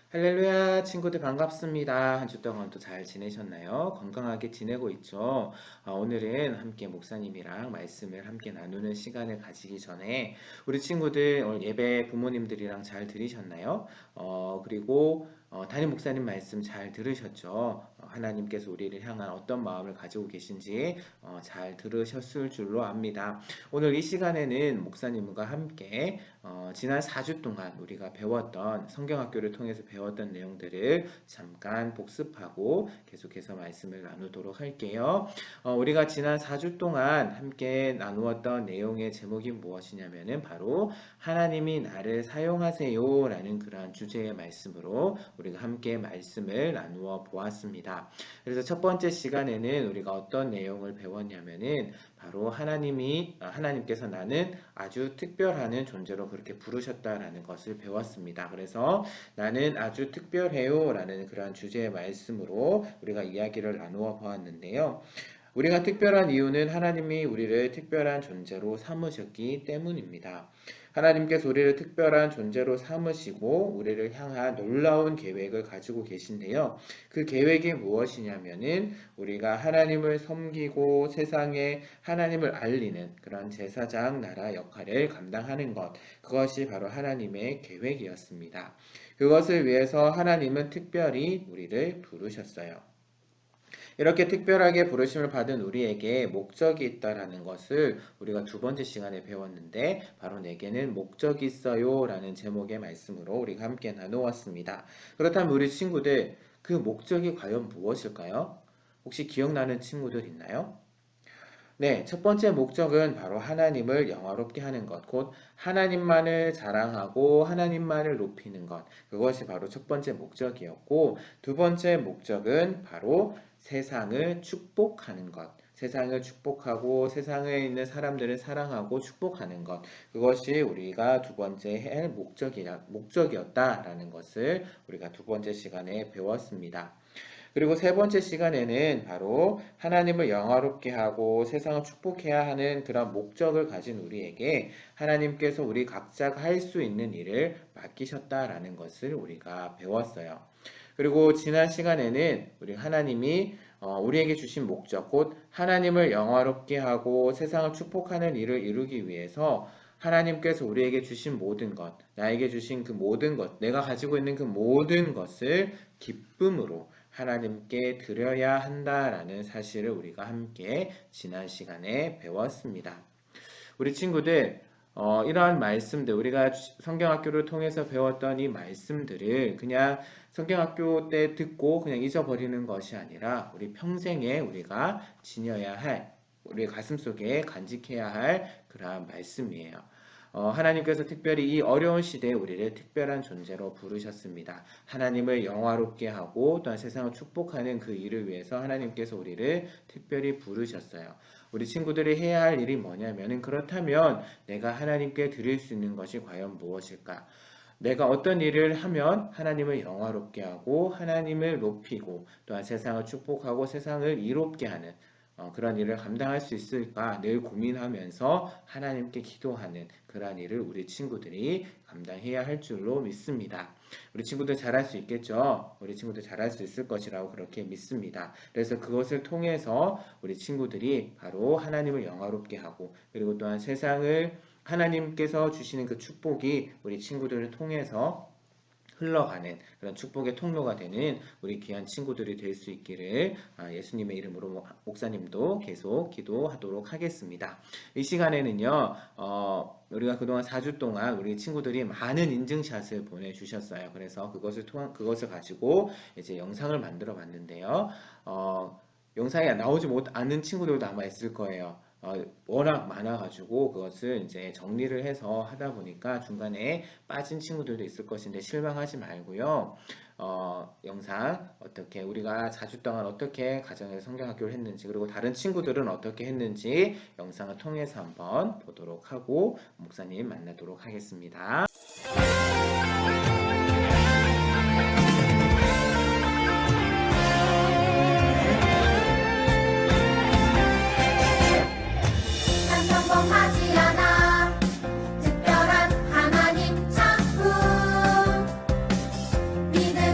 할렐루야, 친구들 반갑습니다. 한 주 동안 또 잘 지내셨나요? 건강하게 지내고 있죠? 오늘은 함께 목사님이랑 말씀을 함께 나누는 시간을 가지기 전에 우리 친구들 오늘 예배 부모님들이랑 잘 들으셨나요? 그리고 담임 목사님 말씀 잘 들으셨죠? 하나님께서 우리를 향한 어떤 마음을 가지고 계신지 잘 들으셨을 줄로 압니다. 오늘 이 시간에는 목사님과 함께 지난 4주 동안 우리가 배웠던 성경학교를 통해서 배웠던 내용들을 잠깐 복습하고 계속해서 말씀을 나누도록 할게요. 우리가 지난 4주 동안 함께 나누었던 내용의 제목이 무엇이냐면은 바로 하나님이 나를 사용하세요 라는 그러한 주제의 말씀으로 우리가 함께 말씀을 나누어 보았습니다. 그래서 첫 번째 시간에는 우리가 어떤 내용을 배웠냐면은 바로 하나님께서 나는 아주 특별한 존재로 그렇게 부르셨다라는 것을 배웠습니다. 그래서 나는 아주 특별해요 라는 그러한 주제의 말씀으로 우리가 이야기를 나누어 보았는데요. 우리가 특별한 이유는 하나님이 우리를 특별한 존재로 삼으셨기 때문입니다. 하나님께서 우리를 특별한 존재로 삼으시고 우리를 향한 놀라운 계획을 가지고 계신데요. 그 계획이 무엇이냐면은 우리가 하나님을 섬기고 세상에 하나님을 알리는 그런 제사장 나라 역할을 감당하는 것, 그것이 바로 하나님의 계획이었습니다. 그것을 위해서 하나님은 특별히 우리를 부르셨어요. 이렇게 특별하게 부르심을 받은 우리에게 목적이 있다라는 것을 우리가 두 번째 시간에 배웠는데 바로 내게는 목적이 있어요 라는 제목의 말씀으로 우리가 함께 나누었습니다. 그렇다면 우리 친구들 그 목적이 과연 무엇일까요? 혹시 기억나는 친구들 있나요? 네, 첫 번째 목적은 바로 하나님을 영화롭게 하는 것, 곧 하나님만을 자랑하고 하나님만을 높이는 것, 그것이 바로 첫 번째 목적이었고, 두 번째 목적은 바로 세상을 축복하는 것, 세상을 축복하고 세상에 있는 사람들을 사랑하고 축복하는 것, 그것이 우리가 두 번째 할 목적이었다라는 것을 우리가 두 번째 시간에 배웠습니다. 그리고 세 번째 시간에는 바로 하나님을 영화롭게 하고 세상을 축복해야 하는 그런 목적을 가진 우리에게 하나님께서 우리 각자가 할 수 있는 일을 맡기셨다라는 것을 우리가 배웠어요. 그리고 지난 시간에는 우리 하나님이 우리에게 주신 목적, 곧 하나님을 영화롭게 하고 세상을 축복하는 일을 이루기 위해서 하나님께서 우리에게 주신 모든 것, 나에게 주신 그 모든 것, 내가 가지고 있는 그 모든 것을 기쁨으로 하나님께 드려야 한다라는 사실을 우리가 함께 지난 시간에 배웠습니다. 우리 친구들, 이러한 말씀들, 우리가 성경학교를 통해서 배웠던 이 말씀들을 그냥 성경학교 때 듣고 그냥 잊어버리는 것이 아니라 우리 평생에 우리가 지녀야 할, 우리 가슴속에 간직해야 할 그러한 말씀이에요. 하나님께서 특별히 이 어려운 시대에 우리를 특별한 존재로 부르셨습니다. 하나님을 영화롭게 하고 또한 세상을 축복하는 그 일을 위해서 하나님께서 우리를 특별히 부르셨어요. 우리 친구들이 해야 할 일이 뭐냐면은 그렇다면 내가 하나님께 드릴 수 있는 것이 과연 무엇일까? 내가 어떤 일을 하면 하나님을 영화롭게 하고 하나님을 높이고 또한 세상을 축복하고 세상을 이롭게 하는 그런 일을 감당할 수 있을까 늘 고민하면서 하나님께 기도하는 그러한 일을 우리 친구들이 감당해야 할 줄로 믿습니다. 우리 친구들 잘할 수 있겠죠? 우리 친구들 잘할 수 있을 것이라고 그렇게 믿습니다. 그래서 그것을 통해서 우리 친구들이 바로 하나님을 영화롭게 하고 그리고 또한 세상을 하나님께서 주시는 그 축복이 우리 친구들을 통해서 흘러가는 그런 축복의 통로가 되는 우리 귀한 친구들이 될 수 있기를 예수님의 이름으로 목사님도 계속 기도하도록 하겠습니다. 이 시간에는요, 우리가 그동안 4주 동안 우리 친구들이 많은 인증샷을 보내주셨어요. 그래서 그것을 가지고 이제 영상을 만들어 봤는데요. 영상이 나오지 않는 친구들도 아마 있을 거예요. 워낙 많아가지고 그것을 이제 정리를 해서 하다 보니까 중간에 빠진 친구들도 있을 것인데 실망하지 말고요. 영상 어떻게 우리가 4주 동안 어떻게 가정에서 성경학교를 했는지 그리고 다른 친구들은 어떻게 했는지 영상을 통해서 한번 보도록 하고 목사님 만나도록 하겠습니다. 난 평범하지 않아 특별한 하나님 작품 믿음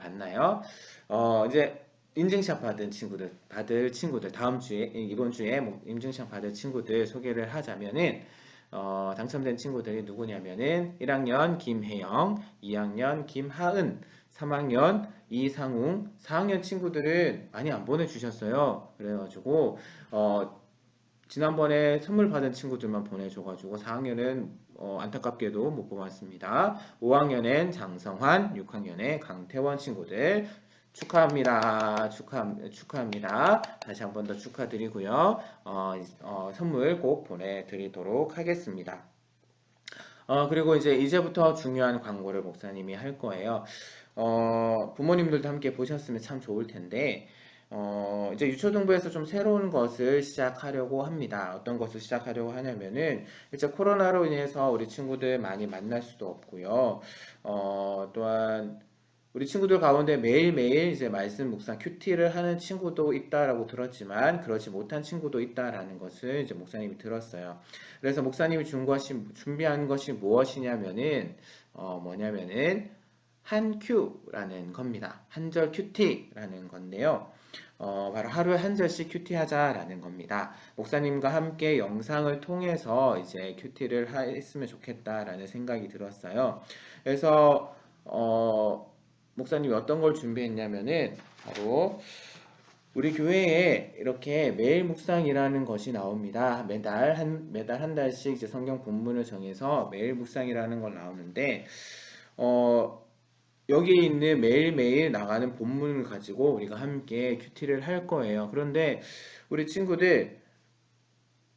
받나요? 이제 인증샷 받을 친구들 다음 주에 이번 주에 인증샷 받을 친구들 소개를 하자면은 당첨된 친구들이 누구냐면은 1학년 김혜영, 2학년 김하은, 3학년 이상웅, 4학년 친구들은 많이 안 보내주셨어요. 그래가지고 지난번에 선물 받은 친구들만 보내줘가지고 4학년은 안타깝게도 못 뽑았습니다. 5학년엔 장성환, 6학년에 강태원 친구들 축하합니다. 축하합니다. 다시 한 번 더 축하드리고요. 선물 꼭 보내드리도록 하겠습니다. 그리고 이제부터 중요한 광고를 목사님이 할 거예요. 부모님들도 함께 보셨으면 참 좋을 텐데, 이제 유초등부에서 좀 새로운 것을 시작하려고 합니다. 어떤 것을 시작하려고 하냐면은, 이제 코로나로 인해서 우리 친구들 많이 만날 수도 없고요. 또한, 우리 친구들 가운데 매일매일 이제 말씀 묵상 큐티를 하는 친구도 있다라고 들었지만, 그렇지 못한 친구도 있다라는 것을 이제 목사님이 들었어요. 그래서 목사님이 준비한 것이 무엇이냐면은, 뭐냐면은, 한큐라는 겁니다. 한절 큐티라는 건데요. 바로 하루에 한 절씩 큐티하자라는 겁니다. 목사님과 함께 영상을 통해서 이제 큐티를 했으면 좋겠다라는 생각이 들었어요. 그래서 목사님이 어떤 걸 준비했냐면은 바로 우리 교회에 이렇게 매일 묵상이라는 것이 나옵니다. 매달 한 달씩 이제 성경 본문을 정해서 매일 묵상이라는 걸 나오는데 어, 여기 있는 매일매일 나가는 본문을 가지고 우리가 함께 큐티를 할 거예요. 그런데 우리 친구들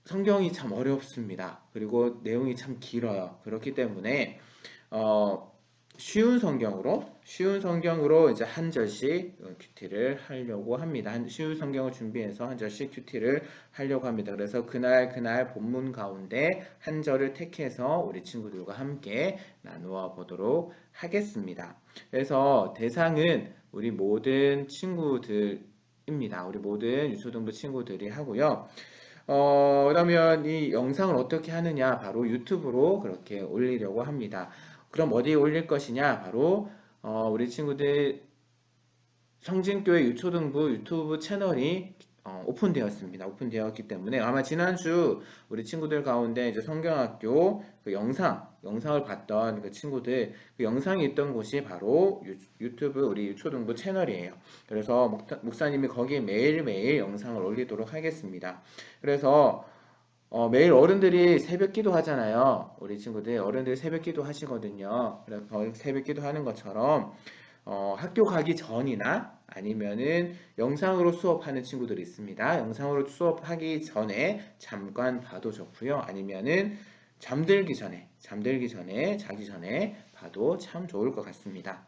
성경이 참 어렵습니다. 그리고 내용이 참 길어요. 그렇기 때문에 어, 쉬운 성경으로 이제 한 절씩 큐티를 하려고 합니다. 쉬운 성경을 준비해서 한 절씩 큐티를 하려고 합니다. 그래서 그날 본문 가운데 한 절을 택해서 우리 친구들과 함께 나누어 보도록 하겠습니다. 그래서 대상은 우리 모든 친구들입니다. 우리 모든 유초등부 친구들이 하고요. 그러면 이 영상을 어떻게 하느냐? 바로 유튜브로 그렇게 올리려고 합니다. 그럼 어디에 올릴 것이냐? 바로 우리 친구들 성진교회 유초등부 유튜브 채널이 오픈되었습니다. 오픈되었기 때문에 아마 지난주 우리 친구들 가운데 이제 성경학교 그 영상을 봤던 그 친구들 그 영상이 있던 곳이 바로 유튜브 우리 유초등부 채널이에요. 그래서 목사님이 거기에 매일매일 영상을 올리도록 하겠습니다. 그래서 매일 어른들이 새벽 기도 하잖아요. 우리 친구들 어른들이 새벽 기도 하시거든요. 그래서 새벽 기도 하는 것처럼 학교 가기 전이나 아니면은 영상으로 수업하는 친구들이 있습니다. 영상으로 수업하기 전에 잠깐 봐도 좋고요. 아니면은 잠들기 전에 자기 전에 봐도 참 좋을 것 같습니다.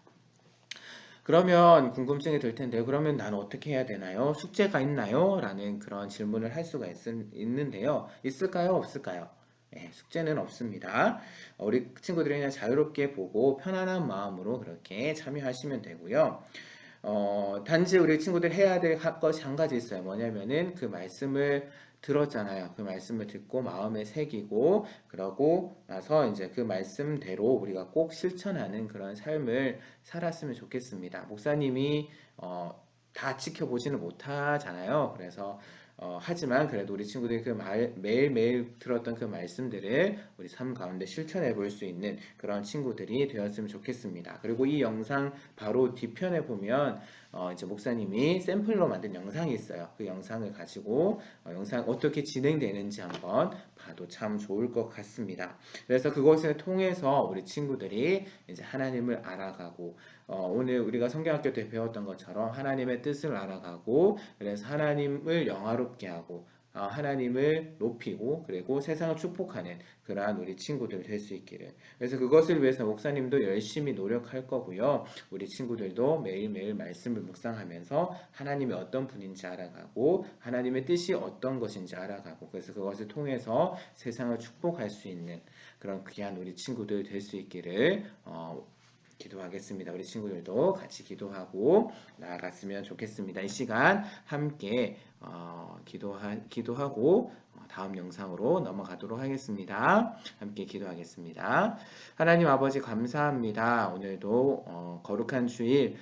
그러면 궁금증이 들 텐데, 그러면 나는 어떻게 해야 되나요? 숙제가 있나요? 라는 그런 질문을 할 수가 있는데요. 있을까요? 없을까요? 네, 숙제는 없습니다. 우리 친구들이 그냥 자유롭게 보고 편안한 마음으로 그렇게 참여하시면 되고요. 단지 우리 친구들 해야 될 것이 한 가지 있어요. 뭐냐면은 그 말씀을 들었잖아요. 그 말씀을 듣고 마음에 새기고 그러고 나서 이제 그 말씀대로 우리가 꼭 실천하는 그런 삶을 살았으면 좋겠습니다. 목사님이 다 지켜보지는 못하잖아요. 그래서 하지만 그래도 우리 친구들이 매일매일 들었던 그 말씀들을 우리 삶 가운데 실천해 볼 수 있는 그런 친구들이 되었으면 좋겠습니다. 그리고 이 영상 바로 뒤편에 보면 이제 목사님이 샘플로 만든 영상이 있어요. 그 영상을 가지고 영상 어떻게 진행되는지 한번 봐도 참 좋을 것 같습니다. 그래서 그것을 통해서 우리 친구들이 이제 하나님을 알아가고 오늘 우리가 성경학교 때 배웠던 것처럼 하나님의 뜻을 알아가고 그래서 하나님을 영화롭게 하고 하나님을 높이고 그리고 세상을 축복하는 그러한 우리 친구들 될 수 있기를. 그래서 그것을 위해서 목사님도 열심히 노력할 거고요. 우리 친구들도 매일매일 말씀을 묵상하면서 하나님이 어떤 분인지 알아가고 하나님의 뜻이 어떤 것인지 알아가고 그래서 그것을 통해서 세상을 축복할 수 있는 그런 귀한 우리 친구들 될 수 있기를 기도하겠습니다. 우리 친구들도 같이 기도하고 나아갔으면 좋겠습니다. 이 시간 함께 기도하고 다음 영상으로 넘어가도록 하겠습니다. 함께 기도하겠습니다. 하나님 아버지 감사합니다. 오늘도 거룩한 주일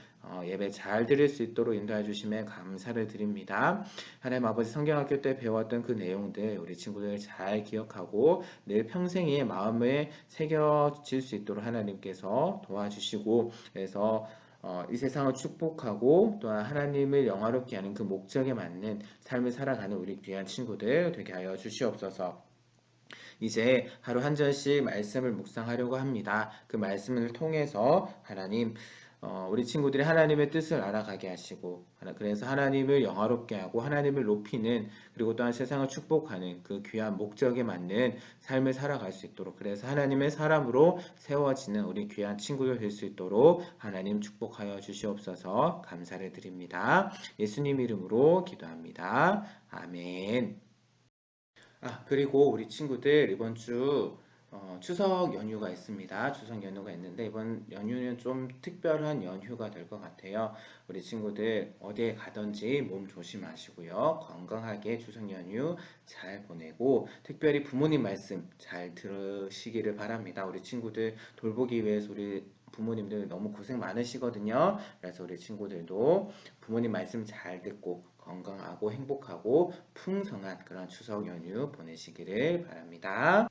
예배 잘 드릴 수 있도록 인도해 주심에 감사를 드립니다. 하나님 아버지 성경학교 때 배웠던 그 내용들 우리 친구들 잘 기억하고 늘 평생의 마음에 새겨질 수 있도록 하나님께서 도와주시고 그래서 이 세상을 축복하고 또한 하나님을 영화롭게 하는 그 목적에 맞는 삶을 살아가는 우리 귀한 친구들 되게 하여 주시옵소서. 이제 하루 한 절씩 말씀을 묵상하려고 합니다. 그 말씀을 통해서 하나님, 우리 친구들이 하나님의 뜻을 알아가게 하시고, 그래서 하나님을 영화롭게 하고 하나님을 높이는 그리고 또한 세상을 축복하는 그 귀한 목적에 맞는 삶을 살아갈 수 있도록 그래서 하나님의 사람으로 세워지는 우리 귀한 친구들 될 수 있도록 하나님 축복하여 주시옵소서 감사를 드립니다. 예수님 이름으로 기도합니다. 아멘. 그리고 우리 친구들 이번 주 추석 연휴가 있습니다. 추석 연휴가 있는데 이번 연휴는 좀 특별한 연휴가 될 것 같아요. 우리 친구들 어디에 가든지 몸 조심하시고요. 건강하게 추석 연휴 잘 보내고 특별히 부모님 말씀 잘 들으시기를 바랍니다. 우리 친구들 돌보기 위해서 우리 부모님들 너무 고생 많으시거든요. 그래서 우리 친구들도 부모님 말씀 잘 듣고 건강하고 행복하고 풍성한 그런 추석 연휴 보내시기를 바랍니다.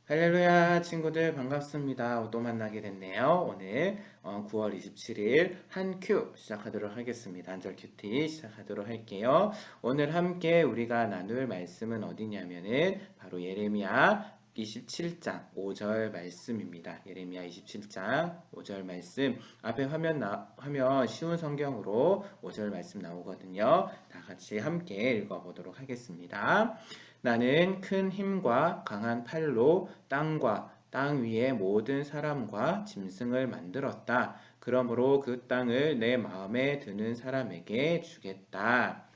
할렐루야 친구들 반갑습니다. 또 만나게 됐네요. 오늘 9월 27일 한 큐 시작하도록 하겠습니다. 한절 큐티 시작하도록 할게요. 오늘 함께 우리가 나눌 말씀은 어디냐면은 바로 예레미야 27장 5절 말씀입니다. 예레미야 27장 5절 말씀 앞에 화면 쉬운 성경으로 5절 말씀 나오거든요. 다 같이 함께 읽어보도록 하겠습니다. 나는 큰 힘과 강한 팔로 땅과 땅 위의 모든 사람과 짐승을 만들었다. 그러므로 그 땅을 내 마음에 드는 사람에게 주겠다.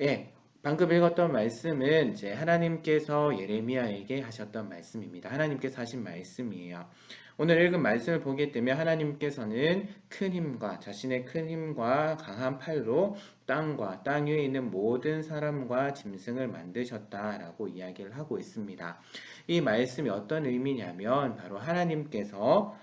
예, 방금 읽었던 말씀은 이제 하나님께서 예레미야에게 하셨던 말씀입니다. 하나님께서 하신 말씀이에요. 오늘 읽은 말씀을 보게 되면 하나님께서는 큰 힘과 자신의 큰 힘과 강한 팔로 땅과 땅 위에 있는 모든 사람과 짐승을 만드셨다라고 이야기를 하고 있습니다. 이 말씀이 어떤 의미냐면 바로 하나님께서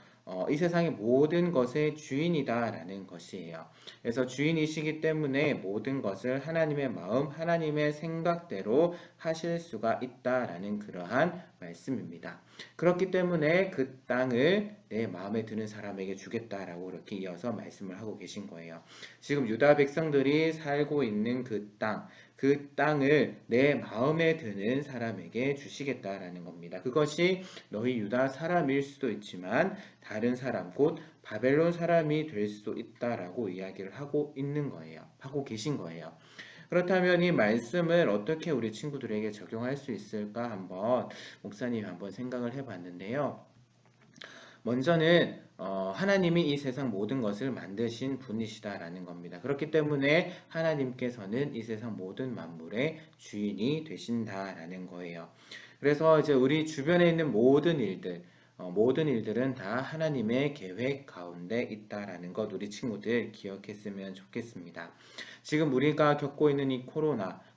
이 세상의 모든 것의 주인이다라는 것이에요. 그래서 주인이시기 때문에 모든 것을 하나님의 마음, 하나님의 생각대로 하실 수가 있다라는 그러한 말씀입니다. 그렇기 때문에 그 땅을 내 마음에 드는 사람에게 주겠다라고 이렇게 이어서 말씀을 하고 계신 거예요. 지금 유다 백성들이 살고 있는 그 땅을 내 마음에 드는 사람에게 주시겠다라는 겁니다. 그것이 너희 유다 사람일 수도 있지만 다른 사람, 곧 바벨론 사람이 될 수도 있다라고 이야기를 하고 있는 거예요. 하고 계신 거예요. 그렇다면 이 말씀을 어떻게 우리 친구들에게 적용할 수 있을까 한번 목사님이 한번 생각을 해봤는데요. 먼저는 하나님이 이 세상 모든 것을 만드신 분이시다라는 겁니다. 그렇기 때문에 하나님께서는 이 세상 모든 만물의 주인이 되신다라는 거예요. 그래서 이제 우리 주변에 있는 모든 일들은 다 하나님의 계획 가운데 있다라는 것 우리 친구들 기억했으면 좋겠습니다. 지금 우리가 겪고 있는 이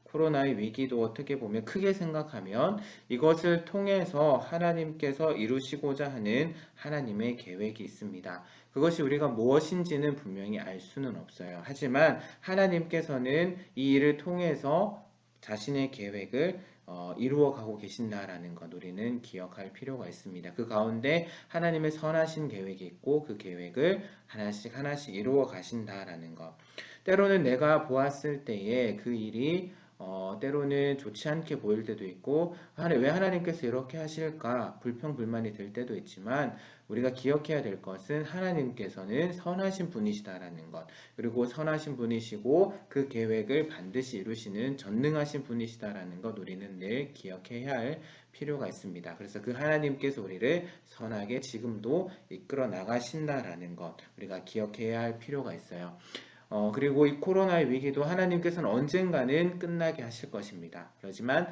코로나의 위기도 어떻게 보면 크게 생각하면 이것을 통해서 하나님께서 이루시고자 하는 하나님의 계획이 있습니다. 그것이 우리가 무엇인지는 분명히 알 수는 없어요. 하지만 하나님께서는 이 일을 통해서 자신의 계획을 이루어 가고 계신다라는 것 우리는 기억할 필요가 있습니다. 그 가운데 하나님의 선하신 계획이 있고 그 계획을 하나씩 하나씩 이루어 가신다라는 것. 때로는 내가 보았을 때에 그 일이 때로는 좋지 않게 보일 때도 있고 왜 하나님께서 이렇게 하실까 불평불만이 들 때도 있지만 우리가 기억해야 될 것은 하나님께서는 선하신 분이시다라는 것 그리고 선하신 분이시고 그 계획을 반드시 이루시는 전능하신 분이시다라는 것 우리는 늘 기억해야 할 필요가 있습니다. 그래서 그 하나님께서 우리를 선하게 지금도 이끌어 나가신다라는 것 우리가 기억해야 할 필요가 있어요. 그리고 이 코로나의 위기도 하나님께서는 언젠가는 끝나게 하실 것입니다. 그렇지만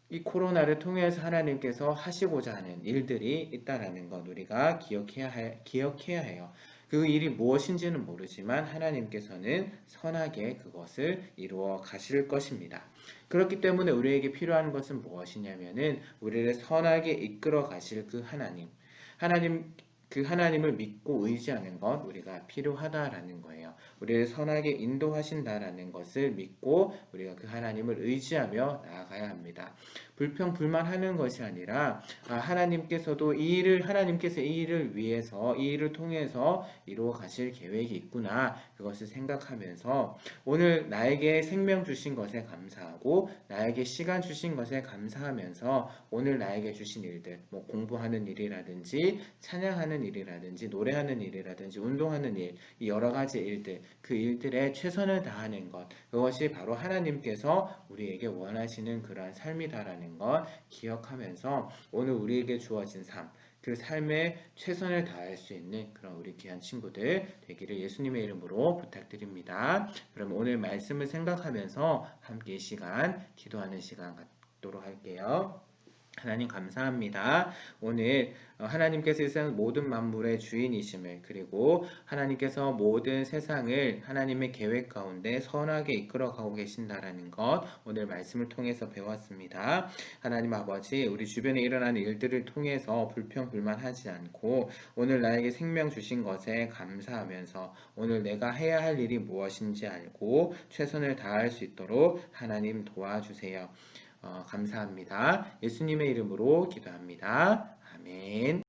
이 코로나를 통해서 하나님께서 하시고자 하는 일들이 있다라는 것 우리가 기억해야 해요. 그 일이 무엇인지는 모르지만 하나님께서는 선하게 그것을 이루어 가실 것입니다. 그렇기 때문에 우리에게 필요한 것은 무엇이냐면은 우리를 선하게 이끌어 가실 그 하나님. 그 하나님을 믿고 의지하는 것 우리가 필요하다라는 거예요. 우리를 선하게 인도하신다라는 것을 믿고 우리가 그 하나님을 의지하며 나아가야 합니다. 불평불만하는 것이 아니라 하나님께서도 하나님께서 이 일을 위해서 이 일을 통해서 이루어 가실 계획이 있구나 그것을 생각하면서 오늘 나에게 생명 주신 것에 감사하고 나에게 시간 주신 것에 감사하면서 오늘 나에게 주신 일들 뭐 공부하는 일이라든지 찬양하는 일이라든지 노래하는 일이라든지 운동하는 일 이 여러 가지 일들 그 일들에 최선을 다하는 것 그것이 바로 하나님께서 우리에게 원하시는 그러한 삶이다라는 것 기억하면서 오늘 우리에게 주어진 삶 그 삶에 최선을 다할 수 있는 그런 우리 귀한 친구들 되기를 예수님의 이름으로 부탁드립니다. 그럼 오늘 말씀을 생각하면서 함께 이 시간 기도하는 시간 갖도록 할게요. 하나님 감사합니다. 오늘 하나님께서 이 세상 모든 만물의 주인이심을 그리고 하나님께서 모든 세상을 하나님의 계획 가운데 선하게 이끌어가고 계신다라는 것 오늘 말씀을 통해서 배웠습니다. 하나님 아버지 우리 주변에 일어나는 일들을 통해서 불평불만하지 않고 오늘 나에게 생명 주신 것에 감사하면서 오늘 내가 해야 할 일이 무엇인지 알고 최선을 다할 수 있도록 하나님 도와주세요. 감사합니다. 예수님의 이름으로 기도합니다. 아멘.